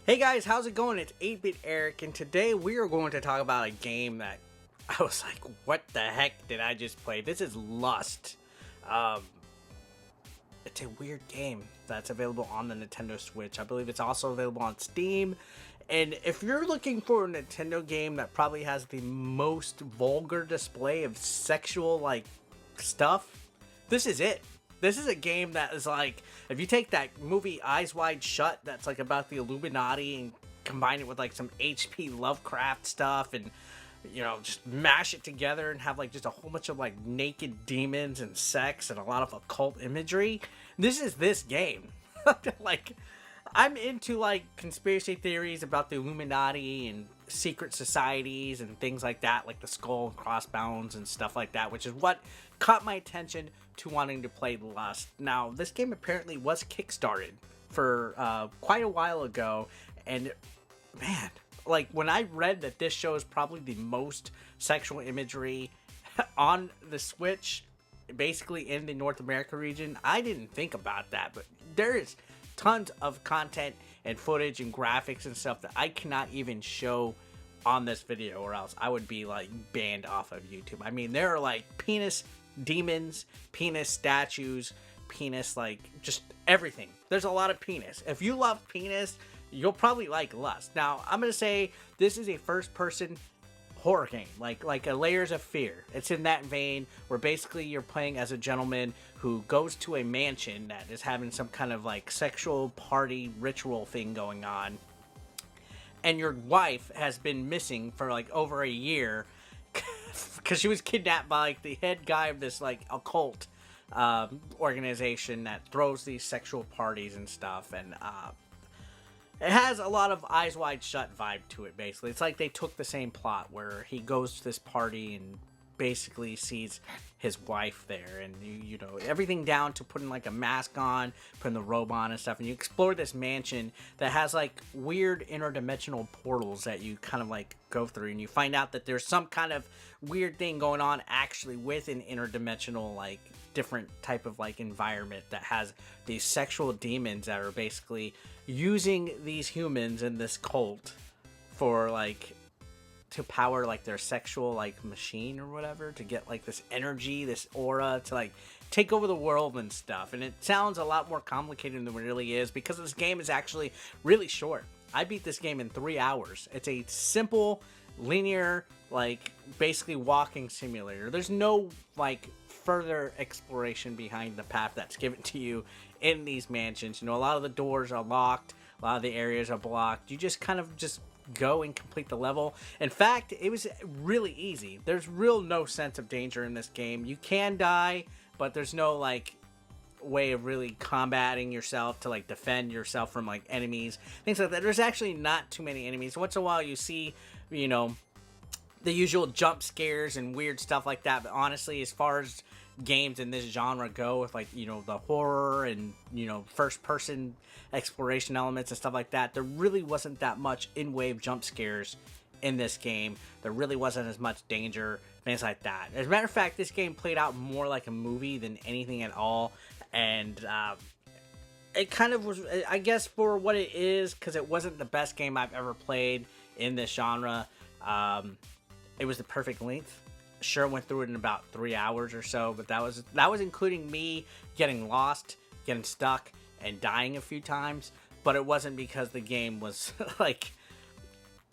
Hey guys, how's it going? It's 8-Bit Eric, and today we are going to talk about a game that I was like, what the heck did I just play? This is Lust. Um, it's a weird game that's available on the Nintendo Switch. I believe it's also available on Steam. And if you're looking for a Nintendo game that probably has the most vulgar display of sexual, stuff, this is it. This is a game that is like, if you take that movie Eyes Wide Shut, that's like about the Illuminati, and combine it with like some H.P. Lovecraft stuff, and just mash it together and have like just a whole bunch of like naked demons and sex and a lot of occult imagery. This is this game. Like, I'm into like conspiracy theories about the Illuminati and secret societies and things like that, like the Skull and Crossbones and stuff like that, which is what caught my attention to wanting to play Lust. Now, this game apparently was kickstarted for quite a while ago, and man, like when I read that this shows probably the most sexual imagery on the Switch, basically in the North America region, I didn't think about that, but there is tons of content and footage and graphics and stuff that I cannot even show on this video, or else I would be like banned off of YouTube. I mean, there are like penis demons, penis statues, penis, like just everything. There's a lot of penis. If you love penis, you'll probably like Lust. Now, I'm gonna say this is a first-person horror game, like a Layers of Fear. It's in that vein, where basically you're playing as a gentleman who goes to a mansion that is having some kind of like sexual party ritual thing going on, and your wife has been missing for like over a year because she was kidnapped by like the head guy of this like occult organization that throws these sexual parties and stuff, and it has a lot of Eyes Wide Shut vibe to it. Basically, it's like they took the same plot where he goes to this party and basically sees his wife there, and you know everything down to putting like a mask on, putting the robe on and stuff, and you explore this mansion that has like weird interdimensional portals that you kind of like go through, and you find out that there's some kind of weird thing going on actually with an interdimensional like different type of like environment that has these sexual demons that are basically using these humans in this cult for like to power like their sexual like machine or whatever, to get like this energy, this aura to like take over the world and stuff. And it sounds a lot more complicated than it really is, because this game is actually really short. I beat this game in 3 hours. It's a simple, linear, like basically walking simulator. There's no like further exploration behind the path that's given to you in these mansions. You know, a lot of the doors are locked, a lot of the areas are blocked. You just kind of just go and complete the level. In fact, it was really easy. There's no sense of danger in this game. You can die, but there's no like way of really combating yourself to like defend yourself from like enemies, things like that. There's actually not too many enemies. Once in a while you see, you know, the usual jump scares and weird stuff like that, but honestly, as far as games in this genre go, with like, you know, the horror and, you know, first person exploration elements and stuff like that, there really wasn't that much in-wave jump scares in this game. There really wasn't as much danger, things like that. As a matter of fact, this game played out more like a movie than anything at all, and it kind of was, I guess, for what it is, because it wasn't the best game I've ever played in this genre. It was the perfect length. Sure, went through it in about 3 hours or so, but that was including me getting lost, getting stuck, and dying a few times. But it wasn't because the game was like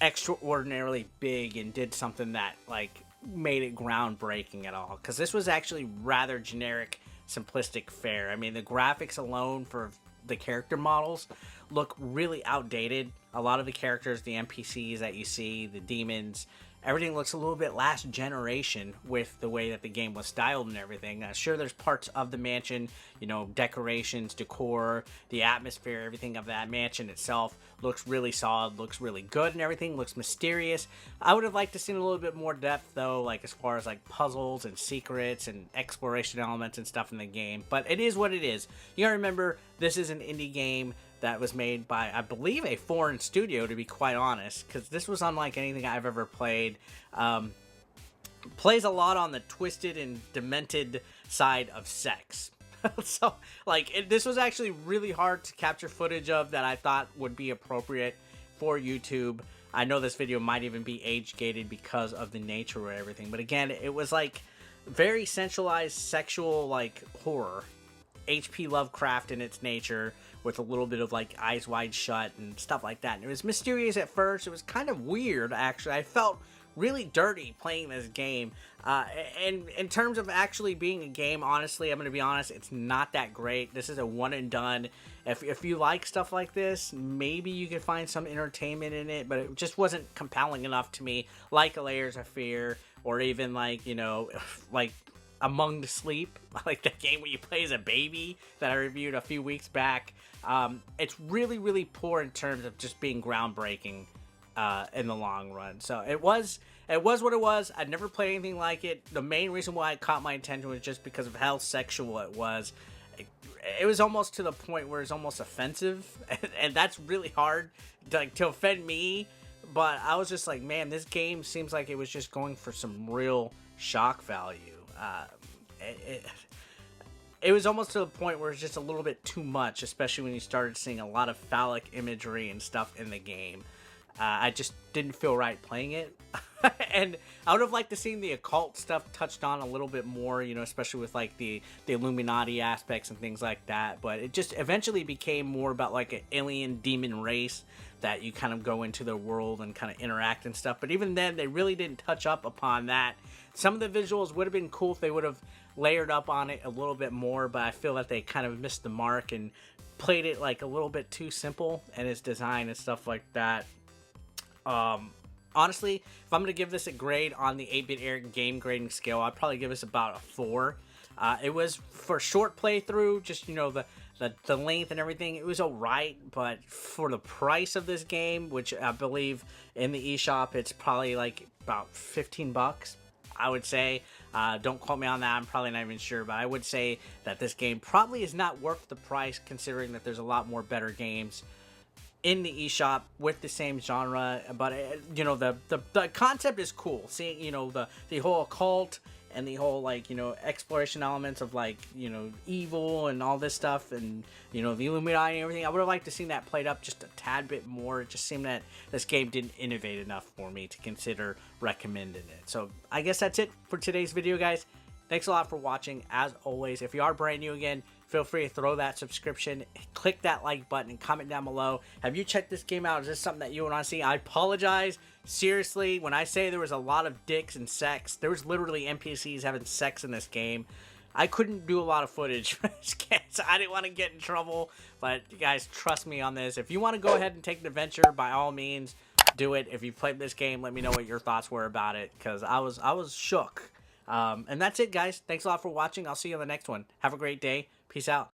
extraordinarily big and did something that like made it groundbreaking at all. Because this was actually rather generic, simplistic fare. I mean, the graphics alone for the character models look really outdated. A lot of the characters, the NPCs that you see, the demons, everything looks a little bit last generation with the way that the game was styled and everything. Sure, there's parts of the mansion, you know, decorations, decor, the atmosphere, everything of that mansion itself looks really solid, looks really good, and everything looks mysterious. I would have liked to see a little bit more depth, though, like as far as like puzzles and secrets and exploration elements and stuff in the game. But it is what it is. You gotta remember, this is an indie game that was made by, I believe, a foreign studio, to be quite honest, because this was unlike anything I've ever played. Plays a lot on the twisted and demented side of sex. So, like, this was actually really hard to capture footage of that I thought would be appropriate for YouTube. I know this video might even be age gated because of the nature of everything, but again, it was like very centralized sexual like horror, H.P. Lovecraft in its nature, with a little bit of like Eyes Wide Shut and stuff like that. And it was mysterious at first. It was kind of weird, actually. I felt really dirty playing this game. And in terms of actually being a game, honestly, I'm going to be honest, it's not that great. This is a one and done. If you like stuff like this, maybe you can find some entertainment in it, but it just wasn't compelling enough to me, like a Layers of Fear, or even like, you know, like Among the Sleep, like the game where you play as a baby that I reviewed a few weeks back. It's really, really poor in terms of just being groundbreaking in the long run. So it was what it was. I'd never played anything like it. The main reason why it caught my attention was just because of how sexual it was. It was almost to the point where it's almost offensive, and that's really hard to offend me. But I was just like, man, this game seems like it was just going for some real shock value. It was almost to the point where it's just a little bit too much, especially when you started seeing a lot of phallic imagery and stuff in the game. I just didn't feel right playing it. And I would have liked to see the occult stuff touched on a little bit more, you know, especially with like the Illuminati aspects and things like that. But it just eventually became more about like an alien demon race that you kind of go into their world and kind of interact and stuff. But even then, they really didn't touch up upon that. Some of the visuals would have been cool if they would have layered up on it a little bit more, but I feel that they kind of missed the mark and played it like a little bit too simple in its design and stuff like that. Honestly, if I'm going to give this a grade on the 8-Bit Eric game grading scale, I'd probably give this about a 4. It was, for a short playthrough, just, you know, the length and everything, it was alright, but for the price of this game, which I believe in the eShop, it's probably like about $15, I would say. Don't quote me on that, I'm probably not even sure, but I would say that this game probably is not worth the price, considering that there's a lot more better games in the eShop with the same genre. But you know, the concept is cool. Seeing, you know, the whole occult and the whole, like, you know, exploration elements of, like, you know, evil and all this stuff, and, you know, the Illuminati and everything. I would have liked to see that played up just a tad bit more. It just seemed that this game didn't innovate enough for me to consider recommending it. So I guess that's it for today's video, guys. Thanks a lot for watching. As always, if you are brand new again, feel free to throw that subscription, click that like button, and comment down below. Have you checked this game out? Is this something that you want to see? I apologize. Seriously, when I say there was a lot of dicks and sex, there was literally NPCs having sex in this game. I couldn't do a lot of footage for this game, so I didn't want to get in trouble. But you guys, trust me on this. If you want to go ahead and take an adventure, by all means, do it. If you played this game, let me know what your thoughts were about it, because I was shook. And that's it, guys. Thanks a lot for watching. I'll see you on the next one. Have a great day. Peace out.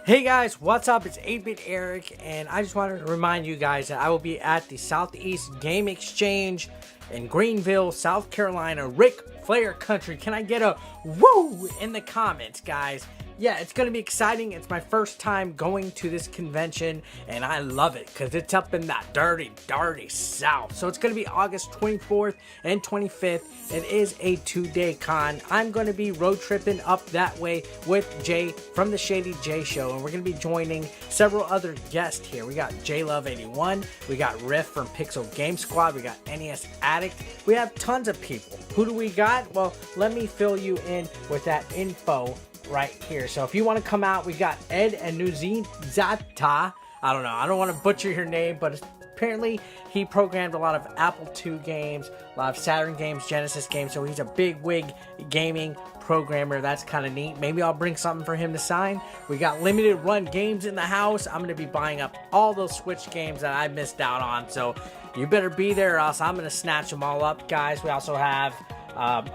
Hey guys, what's up? It's 8-Bit Eric, and I just wanted to remind you guys that I will be at the Southeast Game Exchange in Greenville, South Carolina, Ric Flair country. Can I get a woo in the comments, guys? Yeah, it's going to be exciting. It's my first time going to this convention, and I love it because it's up in that dirty, dirty South. So it's going to be August 24th and 25th. It is a 2-day con. I'm going to be road tripping up that way with Jay from the Shady J Show, and we're going to be joining several other guests here. We got JLove81, we got Riff from Pixel Game Squad, we got NES Addict. We have tons of people. Who do we got? Well, let me fill you in with that info right here. So if you want to come out, we got Ed and Nuzizata. I don't know. I don't want to butcher your name, but apparently he programmed a lot of Apple II games, a lot of Saturn games, Genesis games. So he's a big wig gaming programmer. That's kind of neat. Maybe I'll bring something for him to sign. We got limited run games in the house. I'm going to be buying up all those Switch games that I missed out on. So you better be there, or else I'm going to snatch them all up, guys. We also have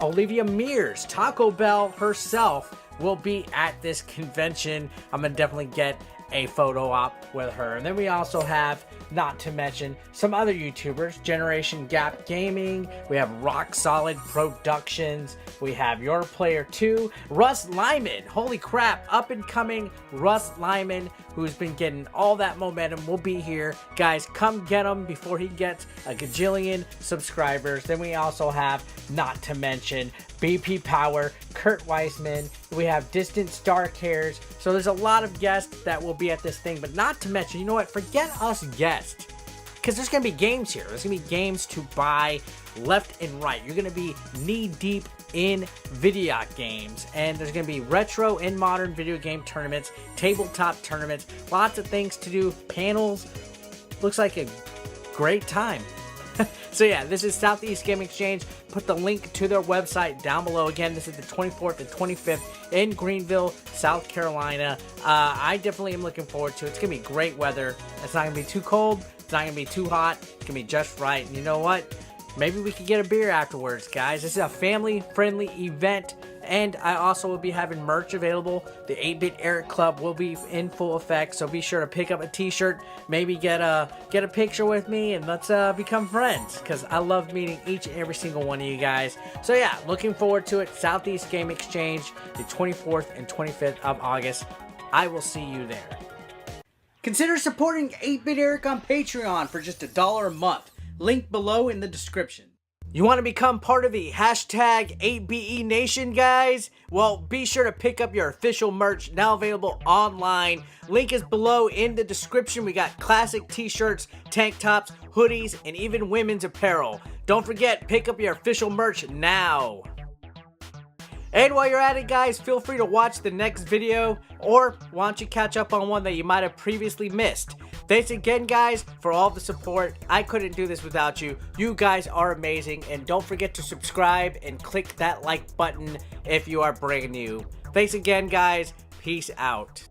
Olivia Mears, Taco Bell herself, will be at this convention. I'm gonna definitely get a photo op with her. And then we also have, not to mention, some other YouTubers, Generation Gap Gaming, we have Rock Solid Productions, we have Your Player 2, Russ Lyman, holy crap, up and coming Russ Lyman, who's been getting all that momentum, will be here. Guys, come get him before he gets a gajillion subscribers. Then we also have, not to mention, BP Power, Kurt Weissman, we have Distant Star Cares. So there's a lot of guests that will be at this thing, but not to mention, you know what, forget us guests, because there's going to be games here. There's going to be games to buy left and right. You're going to be knee deep in video games, and there's going to be retro and modern video game tournaments, tabletop tournaments, lots of things to do, panels. Looks like a great time. So yeah, this is Southeast Game Exchange. Put the link to their website down below. Again, this is the 24th and 25th in Greenville, South Carolina. I definitely am looking forward to it. It's going to be great weather. It's not going to be too cold. It's not going to be too hot. It's going to be just right. And you know what? Maybe we could get a beer afterwards, guys. This is a family-friendly event. And I also will be having merch available. The 8-Bit Eric Club will be in full effect, so be sure to pick up a t-shirt, maybe get a picture with me, and let's become friends, because I love meeting each and every single one of you guys. So yeah, looking forward to it. Southeast Game Exchange, the 24th and 25th of August. I will see you there. Consider supporting 8-Bit Eric on Patreon for just $1 a month. Link below in the description. You want to become part of the hashtag 8BE Nation, guys? Well, be sure to pick up your official merch, now available online. Link is below in the description. We got classic t-shirts, tank tops, hoodies, and even women's apparel. Don't forget, pick up your official merch now. And while you're at it, guys, feel free to watch the next video, or why don't you catch up on one that you might have previously missed. Thanks again, guys, for all the support. I couldn't do this without you. You guys are amazing, and don't forget to subscribe and click that like button if you are brand new. Thanks again, guys. Peace out.